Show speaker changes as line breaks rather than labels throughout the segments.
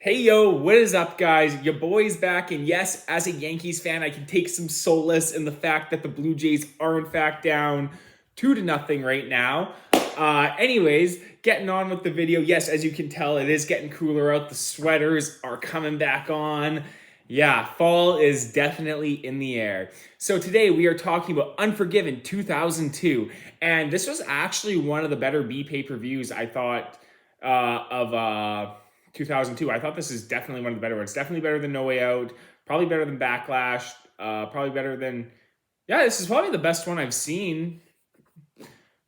Hey yo, what is up, guys? Your boy's back, and yes, as a Yankees fan, I can take some solace in the fact that the Blue Jays are in fact down 2-0 right now. Anyways, getting on with the video. Yes, as you can tell, it is getting cooler out. The sweaters are coming back on. Yeah, fall is definitely in the air. So today we are talking about Unforgiven 2002, and this was actually one of the better B pay-per-views I thought of 2002. I thought this is definitely one of the better ones. Definitely better than No Way Out. Probably better than Backlash. Probably better than... Yeah, this is probably the best one I've seen.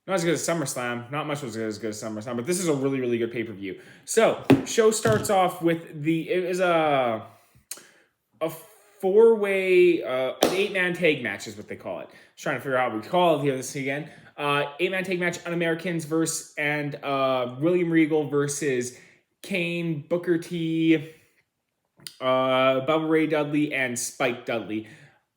Not as good as SummerSlam. Not much was as good as SummerSlam, but this is a really, really good pay-per-view. So, show starts off with it was a four-way, an 8-man tag match is what they call it. Just trying to figure out what we call it here this again. 8-man tag match, unamericans versus, and William Regal versus Kane, Booker T, Bubba Ray Dudley, and Spike Dudley,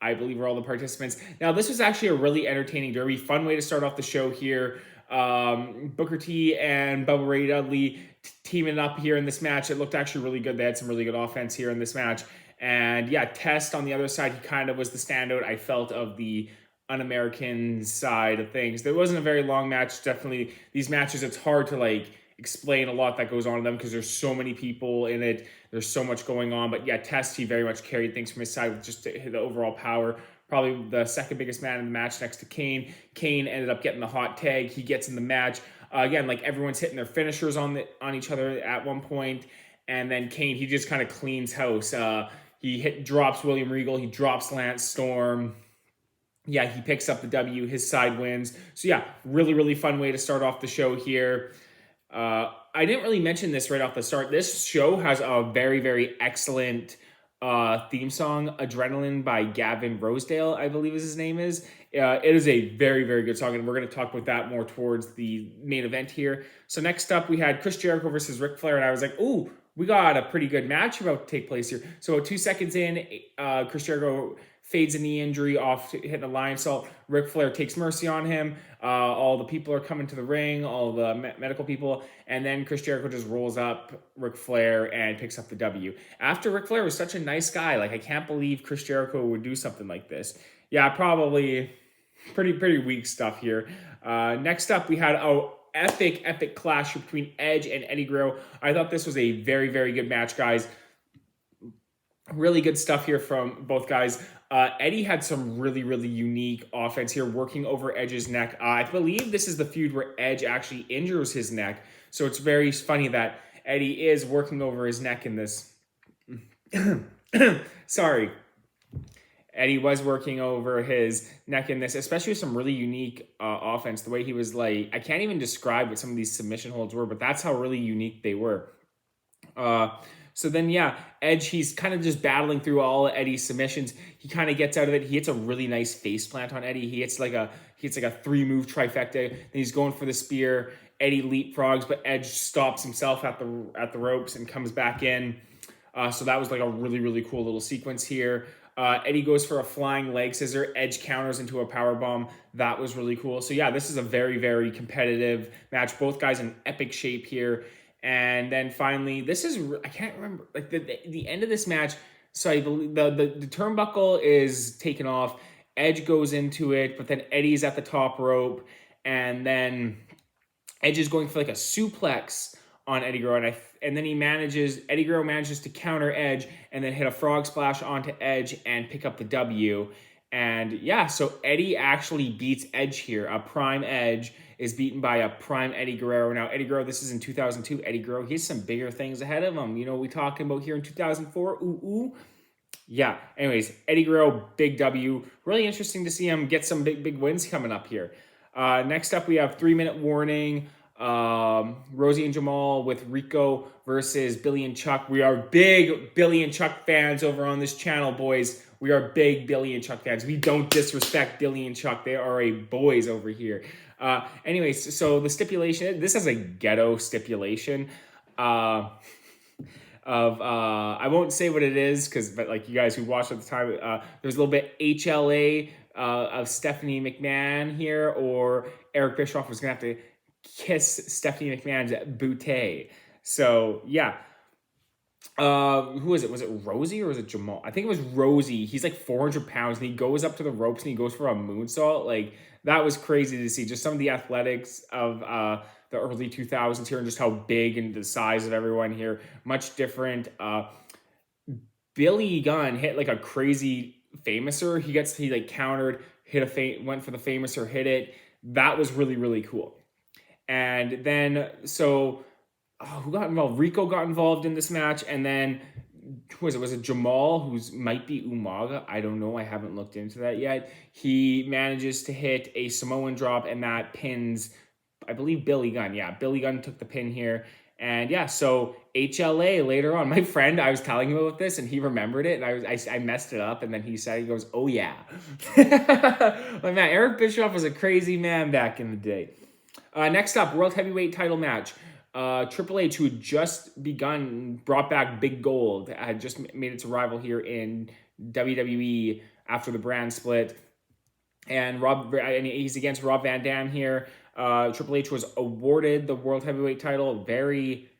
I believe, are all the participants. Now, this was actually a really entertaining derby. Fun way to start off the show here. Booker T and Bubba Ray Dudley teaming up here in this match. It looked actually really good. They had some really good offense here in this match. And yeah, Test on the other side, he kind of was the standout, I felt, of the un-American side of things. There wasn't a very long match. Definitely, these matches, it's hard to explain a lot that goes on in them because there's so many people in it. There's so much going on. But yeah, Test, he very much carried things from his side with just the overall power. Probably the second biggest man in the match next to Kane. Kane ended up getting the hot tag. He gets in the match. Again, everyone's hitting their finishers on each other at one point. And then Kane, he just kind of cleans house. He drops William Regal. He drops Lance Storm. Yeah, he picks up the W. His side wins. So yeah, really, really fun way to start off the show here. I didn't really mention this right off the start. This show has a very, very excellent theme song, Adrenaline by Gavin Rosedale, I believe his name is. It is a very, very good song, and we're going to talk about that more towards the main event here. So next up, we had Chris Jericho versus Ric Flair, and I was like, ooh, we got a pretty good match about to take place here. So 2 seconds in, Chris Jericho fades a knee injury off hitting a lion salt. Ric Flair takes mercy on him. All the people are coming to the ring, all the medical people, and then Chris Jericho just rolls up Ric Flair and picks up the W. After Ric Flair was such a nice guy, I can't believe Chris Jericho would do something like this. Yeah, probably pretty weak stuff here. Next up, we had epic clash between Edge and Eddie Guerrero. I thought this was a very, very good match, guys. Really good stuff here from both guys. Eddie had some really, really unique offense here, working over Edge's neck. I believe this is the feud where Edge actually injures his neck. So it's very funny that Eddie is working over his neck in this. Sorry. Eddie was working over his neck in this, especially with some really unique offense. The way he was I can't even describe what some of these submission holds were, but that's how really unique they were. So then, yeah, Edge, he's kind of just battling through all of Eddie's submissions. He kind of gets out of it. He hits a really nice face plant on Eddie. He hits like a 3-move trifecta. Then he's going for the spear. Eddie leapfrogs, but Edge stops himself at the ropes and comes back in. So that was a really, really cool little sequence here. Eddie goes for a flying leg scissor. Edge counters into a powerbomb. That was really cool. So yeah, this is a very, very competitive match. Both guys in epic shape here. And then finally, this is, I can't remember, the end of this match. So I believe the turnbuckle is taken off. Edge goes into it, but then Eddie's at the top rope. And then Edge is going for a suplex on Eddie Guerrero. And then Eddie Guerrero manages to counter Edge and then hit a frog splash onto Edge and pick up the W. And yeah, so Eddie actually beats Edge here. A prime Edge is beaten by a prime Eddie Guerrero. Now, Eddie Guerrero, this is in 2002. Eddie Guerrero, he has some bigger things ahead of him. You know what we talking about here in 2004? Ooh. Yeah, anyways, Eddie Guerrero, big W. Really interesting to see him get some big wins coming up here. Next up, we have 3-minute warning. Rosie and Jamal with Rico versus Billy and Chuck. We are big Billy and Chuck fans over on this channel, boys. We are big Billy and Chuck fans. We don't disrespect Billy and Chuck. They are a boys over here. Anyways, so the stipulation, this is a ghetto stipulation I won't say what it is but you guys who watched at the time, there's a little bit HLA of Stephanie McMahon here, or Eric Bischoff was going to have to kiss Stephanie McMahon's bootay. So, yeah. who was it? Was it Rosie or was it Jamal? I think it was Rosie. He's like 400 pounds and he goes up to the ropes and he goes for a moonsault. Like that was crazy to see. Just some of the athletics of the early 2000s here and just how big and the size of everyone here. Much different. Billy Gunn hit like a crazy famouser. He like countered, went for the famouser, hit it. That was really, really cool. And then who got involved? Rico got involved in this match, and then who was it? Was it Jamal, who's might be Umaga? I don't know. I haven't looked into that yet. He manages to hit a Samoan drop, and that pins, I believe, Billy Gunn. Yeah, Billy Gunn took the pin here. And yeah, so HLA later on. My friend, I was telling him about this, and he remembered it, and I messed it up, and then he goes, "Oh yeah." Like man, Eric Bischoff was a crazy man back in the day. Next up, World Heavyweight title match. Triple H, who had just brought back Big Gold, had just made its arrival here in WWE after the brand split. And he's against Rob Van Dam here. Triple H was awarded the World Heavyweight title. Very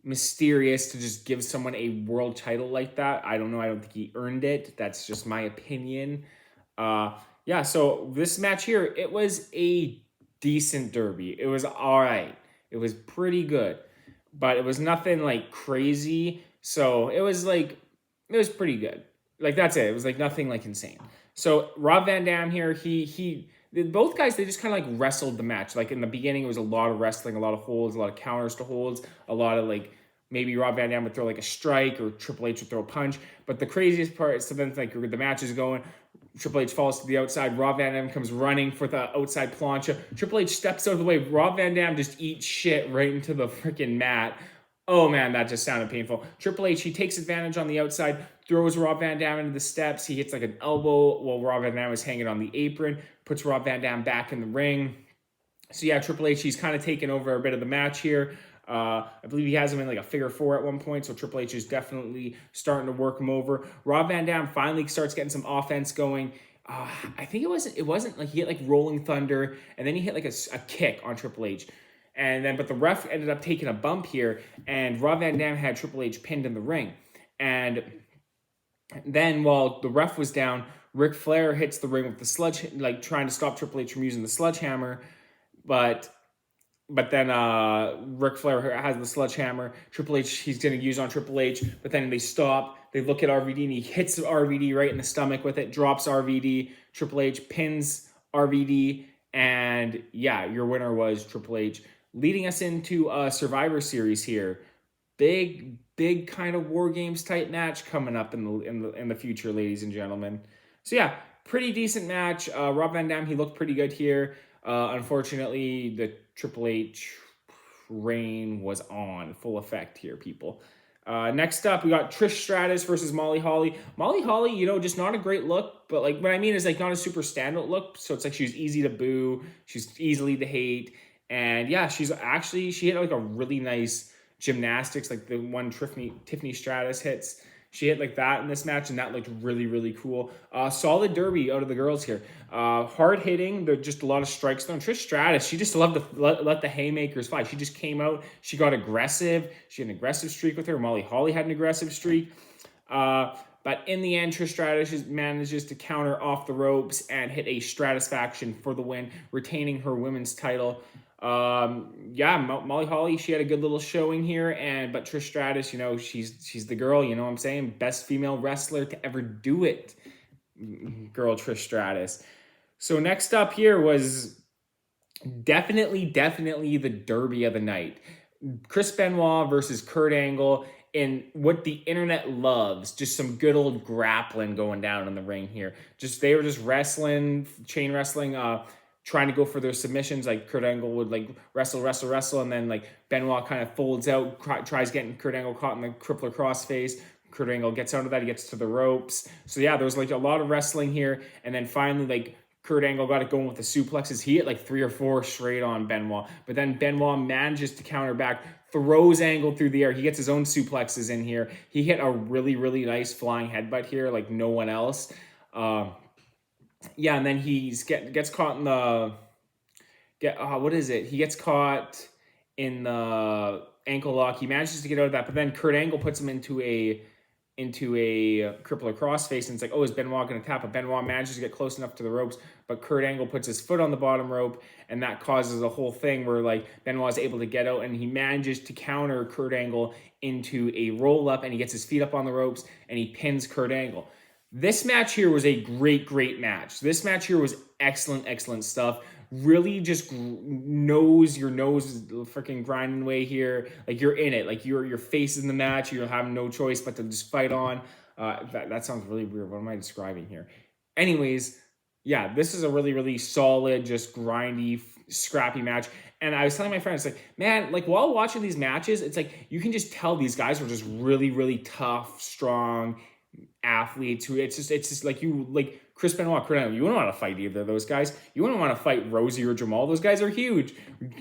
mysterious to just give someone a world title like that. I don't know. I don't think he earned it. That's just my opinion. Yeah, so this match here, it was a decent derby. It was all right. It was pretty good, but it was nothing like crazy. So it was pretty good. Like that's it. It was like nothing like insane. So Rob Van Dam here, both guys, they just kind of like wrestled the match. Like in the beginning, it was a lot of wrestling, a lot of holds, a lot of counters to holds, a lot of like maybe Rob Van Dam would throw like a strike or Triple H would throw a punch. But the craziest part is then like the match is going. Triple H falls to the outside. Rob Van Dam comes running for the outside plancha. Triple H steps out of the way. Rob Van Dam just eats shit right into the freaking mat. Oh man, that just sounded painful. Triple H, he takes advantage on the outside, throws Rob Van Dam into the steps. He hits like an elbow while Rob Van Dam is hanging on the apron, puts Rob Van Dam back in the ring. So yeah, Triple H, he's kind of taken over a bit of the match here. I believe he has him in like a figure four at one point, so Triple H is definitely starting to work him over. Rob Van Dam finally starts getting some offense going. I think it wasn't like he hit like Rolling Thunder, and then he hit like a kick on Triple H. But the ref ended up taking a bump here, and Rob Van Dam had Triple H pinned in the ring. And then while the ref was down, Ric Flair hits the ring with the like trying to stop Triple H from using the sledgehammer, but then Ric Flair has the sledgehammer. Triple H, he's going to use on Triple H, but then they stop. They look at RVD, and he hits RVD right in the stomach with it, drops RVD. Triple H pins RVD, and yeah, your winner was Triple H. Leading us into a Survivor Series here. Big kind of War Games type match coming up in the future, ladies and gentlemen. So yeah, pretty decent match. Rob Van Dam, he looked pretty good here. Unfortunately, the Triple H reign was on full effect here, people. Next up, we got Trish Stratus versus Molly Holly. Molly Holly, just not a great look, but like what I mean is like not a super standout look. So it's like she's easy to boo, she's easily to hate, and yeah, she hit like a really nice gymnastics, like the one Tiffany Stratus hits. She hit like that in this match, and that looked really, really cool. Solid derby out of the girls here. Hard hitting. There's just a lot of strikes thrown. Trish Stratus, she just loved to let the haymakers fly. She just came out. She got aggressive. She had an aggressive streak with her. Molly Holly had an aggressive streak. But in the end, Trish Stratus manages to counter off the ropes and hit a Stratusfaction for the win, retaining her women's title. Molly Holly, she had a good little showing here, but Trish Stratus, she's the girl, you know what I'm saying? Best female wrestler to ever do it. Girl Trish Stratus. So next up here was definitely the derby of the night. Chris Benoit versus Kurt Angle in what the internet loves, just some good old grappling going down in the ring here. They were just wrestling, chain wrestling, trying to go for their submissions. Like Kurt Angle would like wrestle, and then like Benoit kind of folds out, tries getting Kurt Angle caught in the crippler crossface. Kurt Angle gets out of that, he gets to the ropes. So yeah, there was like a lot of wrestling here, and then finally like Kurt Angle got it going with the suplexes. He hit like 3 or 4 straight on Benoit, but then Benoit manages to counter back, throws Angle through the air. He gets his own suplexes in here. He hit a really, really nice flying headbutt here, like no one else. And then he gets caught in the... He gets caught in the ankle lock. He manages to get out of that, but then Kurt Angle puts him into a crippler crossface, and it's like, oh, is Benoit going to tap? But Benoit manages to get close enough to the ropes, but Kurt Angle puts his foot on the bottom rope, and that causes a whole thing where like Benoit is able to get out, and he manages to counter Kurt Angle into a roll up, and he gets his feet up on the ropes, and he pins Kurt Angle. This match here was a great match. This match here was excellent stuff. Really just nose freaking grinding way here. Like you're in it. Like your face in the match. You're having no choice but to just fight on. That sounds really weird. What am I describing here? Anyways, yeah, this is a really solid, just grindy, scrappy match. And I was telling my friends, like, man, like while watching these matches, it's like you can just tell these guys were just really tough, strong athletes who it's just like you like Chris Benoit, Kurt Angle, you wouldn't want to fight either of those guys. You wouldn't want to fight Rosie or Jamal. Those guys are huge.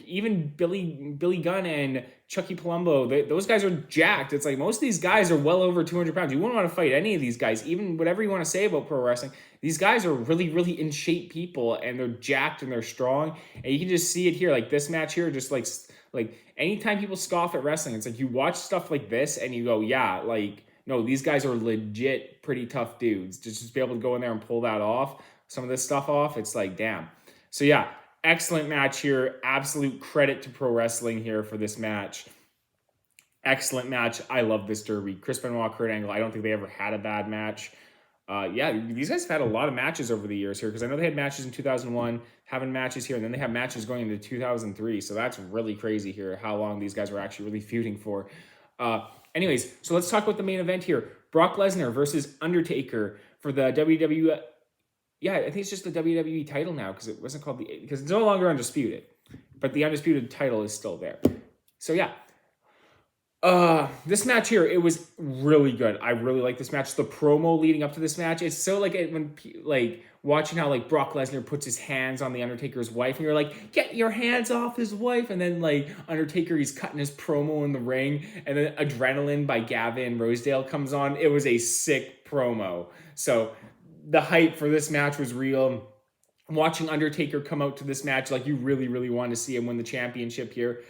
Even Billy Gunn and Chucky Palumbo, those guys are jacked. It's like most of these guys are well over 200 pounds. You wouldn't want to fight any of these guys. Even whatever you want to say about pro wrestling, these guys are really in shape people, and they're jacked and they're strong. And you can just see it here. Like this match here, just like anytime people scoff at wrestling, it's like you watch stuff like this and you go, yeah, like, no, these guys are legit pretty tough dudes. Just be able to go in there and pull that off, some of this stuff off, it's like, damn. So yeah, excellent match here. Absolute credit to pro wrestling here for this match. Excellent match. I love this derby. Chris Benoit, Kurt Angle, I don't think they ever had a bad match. Yeah, these guys have had a lot of matches over the years here because I know they had matches in 2001, having matches here, and then they have matches going into 2003. So that's really crazy here, how long these guys were actually really feuding for. Anyways, so let's talk about the main event here. Brock Lesnar versus Undertaker for the WWE. Yeah, I think it's just the WWE title now because it wasn't called because it's no longer undisputed, but the undisputed title is still there. So yeah, this match here, it was really good. I really like this match. The promo leading up to this match, it's so like when like watching how like Brock Lesnar puts his hands on the Undertaker's wife, and you're like, get your hands off his wife, and then like Undertaker, he's cutting his promo in the ring, and then Adrenaline by Gavin Rosedale comes on. It was a sick promo. So the hype for this match was real. Watching Undertaker come out to this match, like you really want to see him win the championship here.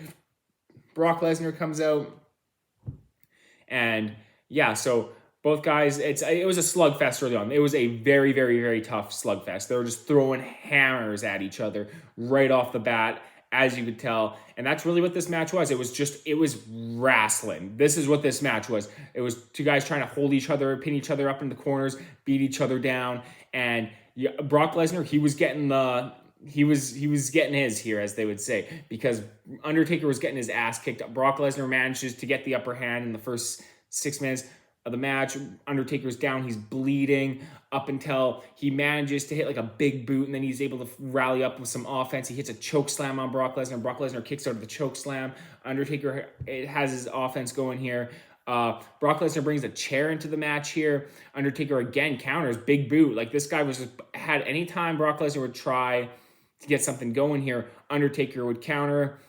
Brock Lesnar comes out. And yeah, so both guys, it was a slugfest early on. It was a very tough slugfest. They were just throwing hammers at each other right off the bat, as you could tell. And that's really what this match was. It was wrestling. This is what this match was. It was two guys trying to hold each other, pin each other up in the corners, beat each other down. And yeah, Brock Lesnar, he was getting his here, as they would say, because Undertaker was getting his ass kicked up. Brock Lesnar manages to get the upper hand in the first 6 minutes of the match. Undertaker's down, he's bleeding up until he manages to hit like a big boot, and then he's able to rally up with some offense. He hits a choke slam on Brock Lesnar. Brock Lesnar kicks out of the choke slam. Undertaker has his offense going here. Brock Lesnar brings a chair into the match here. Undertaker again counters, big boot. Like this guy had any time Brock Lesnar would try to get something going here, Undertaker would counter.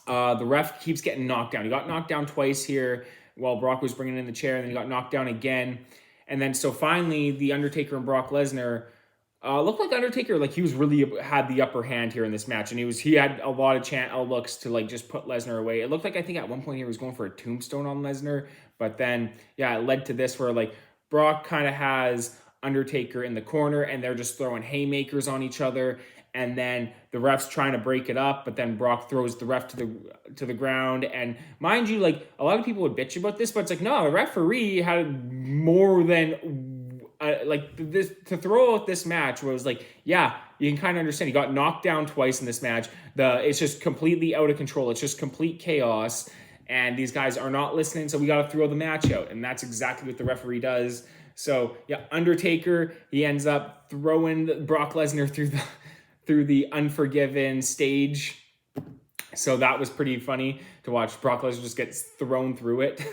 The ref keeps getting knocked down. He got knocked down twice here while Brock was bringing in the chair, and then he got knocked down again. And then so finally, the Undertaker and Brock Lesnar looked like Undertaker, like he was really had the upper hand here in this match, and he had a lot of looks to like just put Lesnar away. It looked like I think at one point he was going for a tombstone on Lesnar, but then yeah, it led to this where like Brock kind of has Undertaker in the corner, and they're just throwing haymakers on each other. And then the ref's trying to break it up, but then Brock throws the ref to the ground. And mind you, like a lot of people would bitch about this, but it's like, no, the referee had more than this to throw out this match was like, yeah, you can kind of understand. He got knocked down twice in this match. It's just completely out of control. It's just complete chaos, and these guys are not listening. So we got to throw the match out, and that's exactly what the referee does. So yeah, Undertaker, he ends up throwing Brock Lesnar through the Unforgiven stage. So that was pretty funny to watch. Brock Lesnar just gets thrown through it.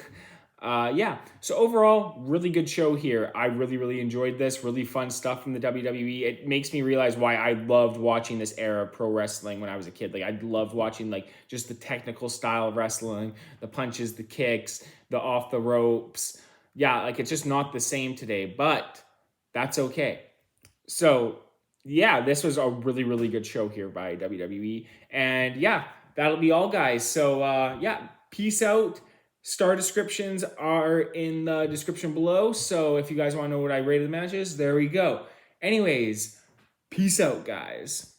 Yeah, so overall, really good show here. I really enjoyed this. Really fun stuff from the WWE. It makes me realize why I loved watching this era of pro wrestling when I was a kid. Like I loved watching like just the technical style of wrestling, the punches, the kicks, the off the ropes. Yeah, like it's just not the same today, but that's okay. So yeah, this was a really good show here by WWE. And yeah, that'll be all, guys. So yeah, Peace out. Star descriptions are in the description below. So if you guys want to know what I rated the matches, there we go. Anyways, peace out, guys.